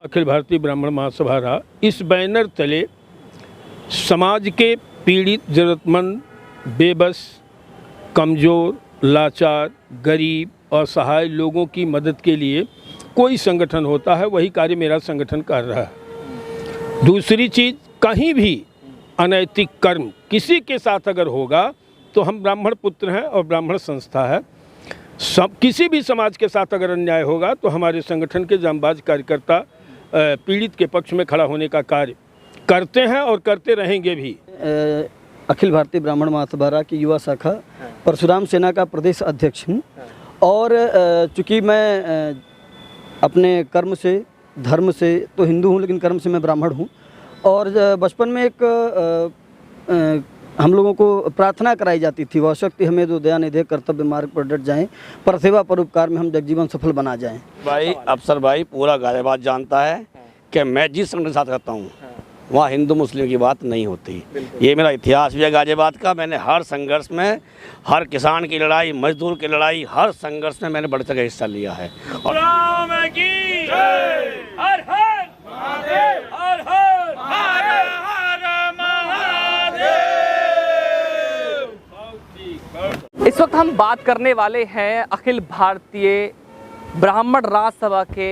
अखिल भारतीय ब्राह्मण महासभा इस बैनर तले समाज के पीड़ित, जरूरतमंद, बेबस, कमज़ोर, लाचार, गरीब, असहाय लोगों की मदद के लिए कोई संगठन होता है वही कार्य मेरा संगठन कर रहा है। दूसरी चीज़, कहीं भी अनैतिक कर्म किसी के साथ अगर होगा तो हम ब्राह्मण पुत्र हैं और ब्राह्मण संस्था है। किसी भी समाज के साथ अगर अन्याय होगा तो हमारे संगठन के जांबाज कार्यकर्ता पीड़ित के पक्ष में खड़ा होने का कार्य करते हैं और करते रहेंगे भी। अखिल भारतीय ब्राह्मण महासभा की युवा शाखा परशुराम सेना का प्रदेश अध्यक्ष हूँ और चूँकि मैं अपने कर्म से, धर्म से तो हिंदू हूँ लेकिन कर्म से मैं ब्राह्मण हूँ। और बचपन में एक हम लोगों को प्रार्थना कराई जाती थी, वह शक्ति हमें जो दया निधे कर्तव्य मार्ग पर डट जाएं, पर सेवा परोपकार में हम जगजीवन सफल बना जाएं। भाई अफसर भाई पूरा गाजियाबाद जानता है कि मैं जिस संगठन के साथ रहता हूँ वहाँ हिंदू मुस्लिम की बात नहीं होती। ये मेरा इतिहास भी है गाजियाबाद का। मैंने हर संघर्ष में, हर किसान की लड़ाई, मजदूर की लड़ाई, हर संघर्ष में मैंने बढ़ चढ़ हिस्सा लिया है। और इस वक्त हम बात करने वाले हैं अखिल भारतीय ब्राह्मण राज्य सभा के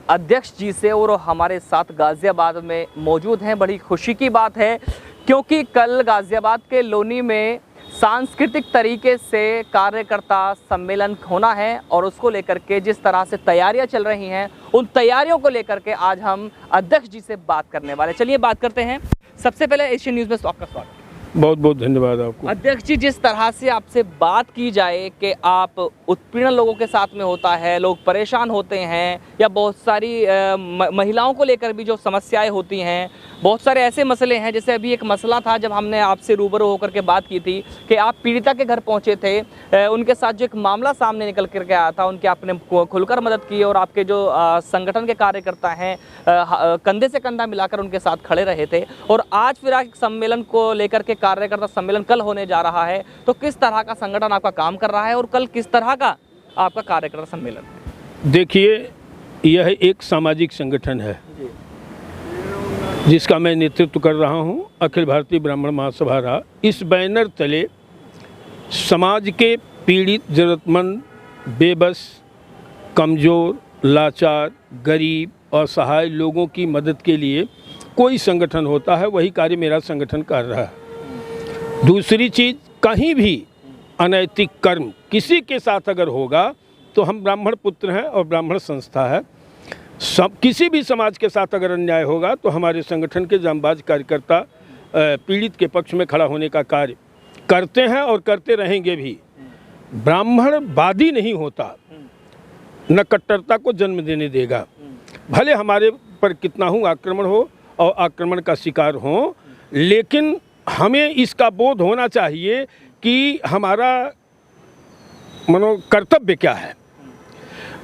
अध्यक्ष जी से और हमारे साथ गाज़ियाबाद में मौजूद हैं। बड़ी खुशी की बात है क्योंकि कल गाज़ियाबाद के लोनी में सांस्कृतिक तरीके से कार्यकर्ता सम्मेलन होना है और उसको लेकर के जिस तरह से तैयारियां चल रही हैं उन तैयारियों को लेकर के आज हम अध्यक्ष जी से बात करने वाले। चलिए बात करते हैं। सबसे पहले एशियन न्यूज़ में आपका स्वागत। बहुत बहुत धन्यवाद आपको। अध्यक्ष जी, जिस तरह से आपसे बात की जाए कि आप उत्पीड़न लोगों के साथ में होता है, लोग परेशान होते हैं या बहुत सारी महिलाओं को लेकर भी जो समस्याएं होती हैं, बहुत सारे ऐसे मसले हैं। जैसे अभी एक मसला था जब हमने आपसे रूबरू होकर के बात की थी कि आप पीड़िता के घर पहुंचे थे, उनके साथ जो एक मामला सामने निकल कर के आया था, उनके आपने खुलकर मदद की और आपके जो संगठन के कार्यकर्ता हैं कंधे से कंधा मिलाकर उनके साथ खड़े रहे थे। और आज फिर एक सम्मेलन को लेकर के कार्यकर्ता सम्मेलन कल होने जा रहा है, तो किस तरह का संगठन आपका काम कर रहा है और कल किस तरह का आपका कार्यकर्ता सम्मेलन है? देखिए, यह एक सामाजिक संगठन है जिसका मैं नेतृत्व कर रहा हूं। अखिल भारतीय ब्राह्मण महासभा इस बैनर तले समाज के पीड़ित, जरूरतमंद, बेबस, कमज़ोर, लाचार, गरीब, असहाय लोगों की मदद के लिए कोई संगठन होता है वही कार्य मेरा संगठन कर रहा है। दूसरी चीज़, कहीं भी अनैतिक कर्म किसी के साथ अगर होगा तो हम ब्राह्मण पुत्र हैं और ब्राह्मण संस्था है। किसी भी समाज के साथ अगर अन्याय होगा तो हमारे संगठन के जांबाज कार्यकर्ता पीड़ित के पक्ष में खड़ा होने का कार्य करते हैं और करते रहेंगे भी। ब्राह्मणवादी नहीं होता, न कट्टरता को जन्म देने देगा। भले हमारे पर कितना हूँ आक्रमण हो और आक्रमण का शिकार हो, लेकिन हमें इसका बोध होना चाहिए कि हमारा कर्तव्य क्या है।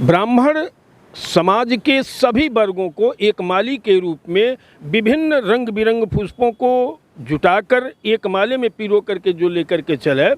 ब्राह्मण समाज के सभी वर्गों को एक माली के रूप में विभिन्न रंग बिरंग पुष्पों को जुटाकर एक माले में पिरो करके जो लेकर के चले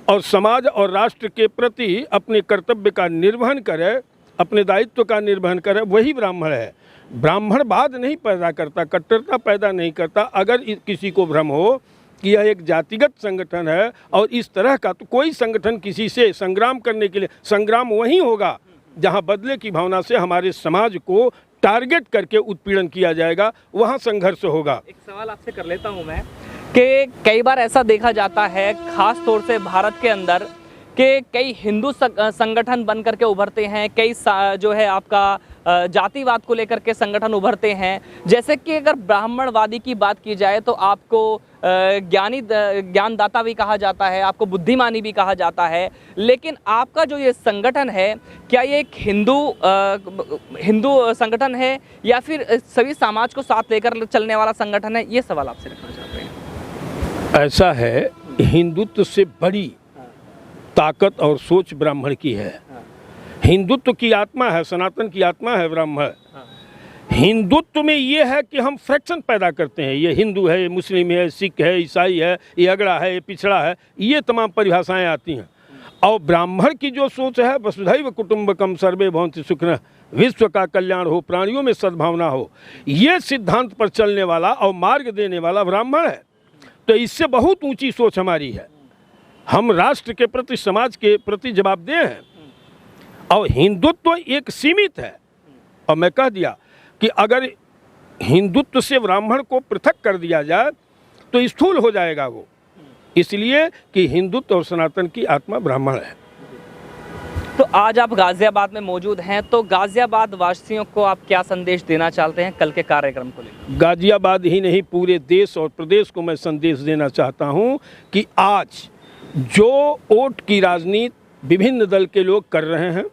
और समाज और राष्ट्र के प्रति अपने कर्तव्य का निर्वहन करे, अपने दायित्व का निर्वहन करे, वही ब्राह्मण है। ब्राह्मणवाद नहीं पैदा करता, कट्टरता पैदा नहीं करता। अगर किसी को भ्रम हो कि यह एक जातिगत संगठन है और इस तरह का, तो कोई संगठन किसी से संग्राम करने के लिए, संग्राम वहीं होगा जहां बदले की भावना से हमारे समाज को टारगेट करके उत्पीड़न किया जाएगा, वहां संघर्ष होगा। एक सवाल आपसे कर लेता हूं मैं कि कई बार ऐसा देखा जाता है खास तौर से भारत के अंदर कि कई हिंदू संगठन बन करके उभरते हैं, कई जो है आपका जातिवाद को लेकर के संगठन उभरते हैं। जैसे कि अगर ब्राह्मणवादी की बात की जाए तो आपको ज्ञानदाता भी कहा जाता है, आपको बुद्धिमानी भी कहा जाता है, लेकिन आपका जो ये संगठन है, क्या ये एक हिंदू संगठन है या फिर सभी समाज को साथ लेकर चलने वाला संगठन है? ये सवाल आपसे रखना चाहते हैं। ऐसा है, हिंदुत्व से बड़ी ताकत और सोच ब्राह्मण की है। हिंदुत्व की आत्मा है, सनातन की आत्मा है ब्राह्मण। हिंदुत्व में ये है कि हम फ्रैक्शन पैदा करते हैं, ये हिंदू है, ये मुस्लिम है, सिख है, ईसाई है, ये अगड़ा है, ये पिछड़ा है, ये तमाम परिभाषाएं आती हैं। और ब्राह्मण की जो सोच है, वसुधैव कुटुंबकम सर्वे भवन्ति सुखिनः, विश्व का कल्याण हो, प्राणियों में सद्भावना हो, ये सिद्धांत पर चलने वाला और मार्ग देने वाला ब्राह्मण है। तो इससे बहुत ऊंची सोच हमारी है। हम राष्ट्र के प्रति, समाज के प्रति जवाबदेह हैं। और हिंदुत्व एक सीमित है। और मैं कह दिया कि अगर हिंदुत्व से ब्राह्मण को पृथक कर दिया जाए तो स्थूल हो जाएगा वो, इसलिए कि हिंदुत्व और सनातन की आत्मा ब्राह्मण है। तो आज आप गाजियाबाद में मौजूद हैं, तो गाजियाबाद वासियों को आप क्या संदेश देना चाहते हैं कल के कार्यक्रम को लेकर? गाजियाबाद ही नहीं, पूरे देश और प्रदेश को मैं संदेश देना चाहता हूं कि आज जो वोट की राजनीति विभिन्न दल के लोग कर रहे हैं,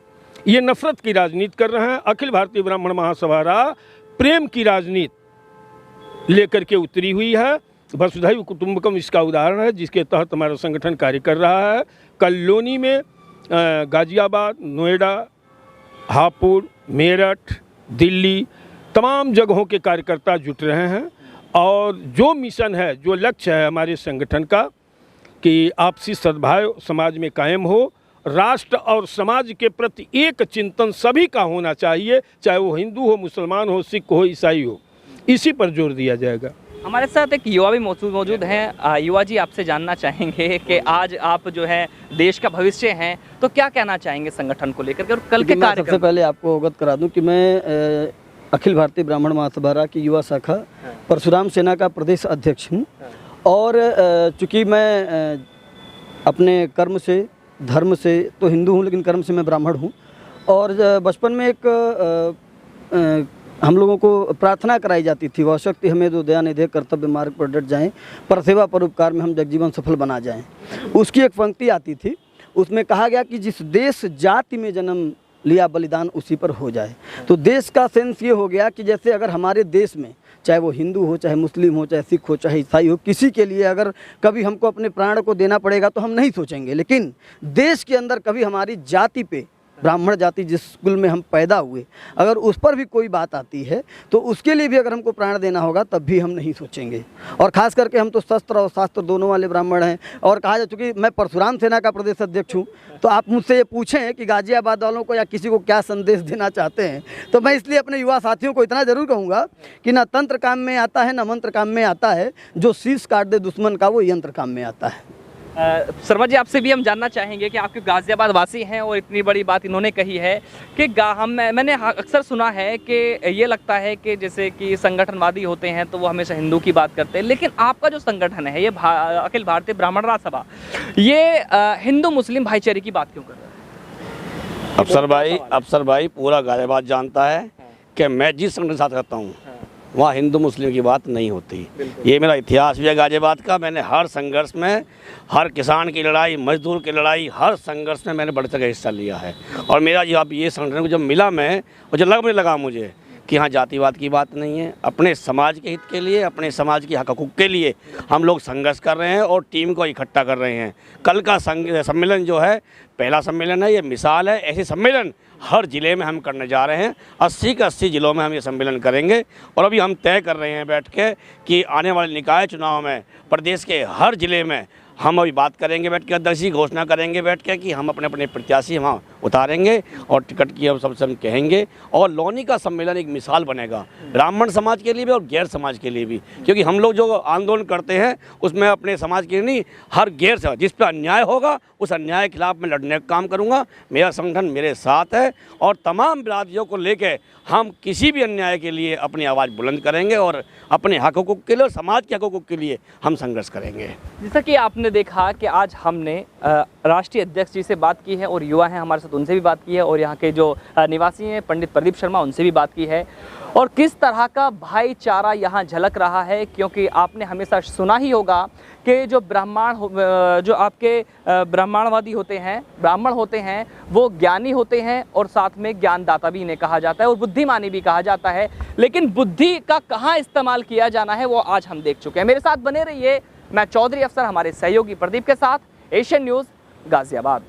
ये नफरत की राजनीति कर रहे हैं। अखिल भारतीय ब्राह्मण महासभा प्रेम की राजनीति लेकर के उतरी हुई है। वसुधैव कुटुंबकम इसका उदाहरण है, जिसके तहत हमारा संगठन कार्य कर रहा है। कल लोनी में, गाजियाबाद, नोएडा, हापुड़, मेरठ, दिल्ली, तमाम जगहों के कार्यकर्ता जुट रहे हैं। और जो मिशन है, जो लक्ष्य है हमारे संगठन का कि आपसी सद्भाव समाज में कायम हो, राष्ट्र और समाज के प्रति एक चिंतन सभी का होना चाहिए, चाहे वो हिंदू हो, मुसलमान हो, सिख हो, ईसाई हो, इसी पर जोर दिया जाएगा। हमारे साथ एक युवा भी मौजूद हैं। युवा जी, आपसे जानना चाहेंगे कि आज आप जो है देश का भविष्य हैं, तो क्या कहना चाहेंगे संगठन को लेकर के और कल के कार्यक्रम? सबसे पहले आपको अवगत करा दूं कि मैं अखिल भारतीय ब्राह्मण महासभा की युवा शाखा परशुराम सेना का प्रदेश अध्यक्ष हूँ। और चूँकि मैं अपने कर्म से, धर्म से तो हिंदू हूँ, लेकिन कर्म से मैं ब्राह्मण हूँ। और बचपन में एक हम लोगों को प्रार्थना कराई जाती थी, वह शक्ति हमें जो दया निधे कर्तव्य मार्ग पर डट जाएं, पर सेवा परोपकार में हम जगजीवन सफल बना जाएं। उसकी एक पंक्ति आती थी, उसमें कहा गया कि जिस देश जाति में जन्म लिया बलिदान उसी पर हो जाए। तो देश का सेंस ये हो गया कि जैसे अगर हमारे देश में, चाहे वो हिंदू हो, चाहे मुस्लिम हो, चाहे सिख हो, चाहे ईसाई हो, किसी के लिए अगर कभी हमको अपने प्राण को देना पड़ेगा तो हम नहीं सोचेंगे। लेकिन देश के अंदर कभी हमारी जाति पे, ब्राह्मण जाति जिस कुल में हम पैदा हुए, अगर उस पर भी कोई बात आती है तो उसके लिए भी अगर हमको प्राण देना होगा तब भी हम नहीं सोचेंगे। और ख़ास करके हम तो शस्त्र और शास्त्र दोनों वाले ब्राह्मण हैं। और कहा जा चुकी, मैं परशुराम सेना का प्रदेश अध्यक्ष हूँ, तो आप मुझसे ये पूछें कि गाजियाबाद वालों को या किसी को क्या संदेश देना चाहते हैं, तो मैं इसलिए अपने युवा साथियों को इतना ज़रूर कहूँगा कि ना तंत्र काम में आता है, ना मंत्र काम में आता है, जो शीश काट दे दुश्मन का वो यंत्र काम में आता है। शर्मा जी, आपसे भी हम जानना चाहेंगे कि आपके गाजियाबाद वासी हैं और इतनी बड़ी बात इन्होंने कही है कि मैंने अक्सर सुना है कि ये लगता है कि जैसे कि संगठनवादी होते हैं तो वो हमेशा हिंदू की बात करते हैं, लेकिन आपका जो संगठन है ये अखिल भारतीय ब्राह्मण महासभा, ये हिंदू मुस्लिम भाईचारे की बात क्यों कर रहा है? अफसर भाई पूरा गाजियाबाद जानता है कि मैं जिस संगठन के साथ रहता हूँ वहाँ हिंदू मुस्लिम की बात नहीं होती। ये मेरा इतिहास भी है गाजियाबाद का। मैंने हर संघर्ष में, हर किसान की लड़ाई, मजदूर की लड़ाई, हर संघर्ष में मैंने बढ़ चढ़ हिस्सा लिया है। और मेरा जब ये संगठन को जब मिला, मैं मुझे लगा मुझे कि यहाँ जातिवाद की बात नहीं है। अपने समाज के हित के लिए, अपने समाज के हक हकूक़ के लिए हम लोग संघर्ष कर रहे हैं और टीम को इकट्ठा कर रहे हैं। कल का सम्मेलन जो है, पहला सम्मेलन है, ये मिसाल है। ऐसे सम्मेलन हर ज़िले में हम करने जा रहे हैं। 80 के 80 ज़िलों में हम ये सम्मेलन करेंगे। और अभी हम तय कर रहे हैं बैठ के कि आने वाले निकाय चुनाव में प्रदेश के हर ज़िले में हम अभी बात करेंगे बैठ के, अध्यक्ष की घोषणा करेंगे बैठ के कि हम अपने अपने प्रत्याशी वहाँ उतारेंगे और टिकट की हम सबसे हम कहेंगे। और लोनी का सम्मेलन एक मिसाल बनेगा ब्राह्मण समाज के लिए भी और गैर समाज के लिए भी, क्योंकि हम लोग जो आंदोलन करते हैं उसमें अपने समाज के नहीं, हर गैर समाज जिस पर अन्याय होगा उस अन्याय के खिलाफ मैं लड़ने का काम करूँगा। मेरा संगठन मेरे साथ है और तमाम बिरादरियों को लेकर हम किसी भी अन्याय के लिए अपनी आवाज़ बुलंद करेंगे और अपने हक हकूक़ के लिए और समाज के हक हकूक़ के लिए हम संघर्ष करेंगे। जैसा कि आपने देखा कि आज हमने राष्ट्रीय अध्यक्ष जी से बात की है और युवा हैं हमारे साथ, उनसे भी बात की है, और यहाँ के जो निवासी हैं पंडित प्रदीप शर्मा, उनसे भी बात की है। और किस तरह का भाईचारा यहाँ झलक रहा है, क्योंकि आपने हमेशा सुना ही होगा कि जो जो आपके ब्राह्मणवादी होते हैं, ब्राह्मण होते हैं, वो ज्ञानी होते हैं और साथ में ज्ञानदाता भी इन्हें कहा जाता है और बुद्धिमानी भी कहा जाता है। लेकिन बुद्धि का कहाँ इस्तेमाल किया जाना है वो आज हम देख चुके हैं। मेरे साथ बने रहिए, मैं चौधरी अफसर हमारे सहयोगी प्रदीप के साथ, एशियन न्यूज़ गाजियाबाद।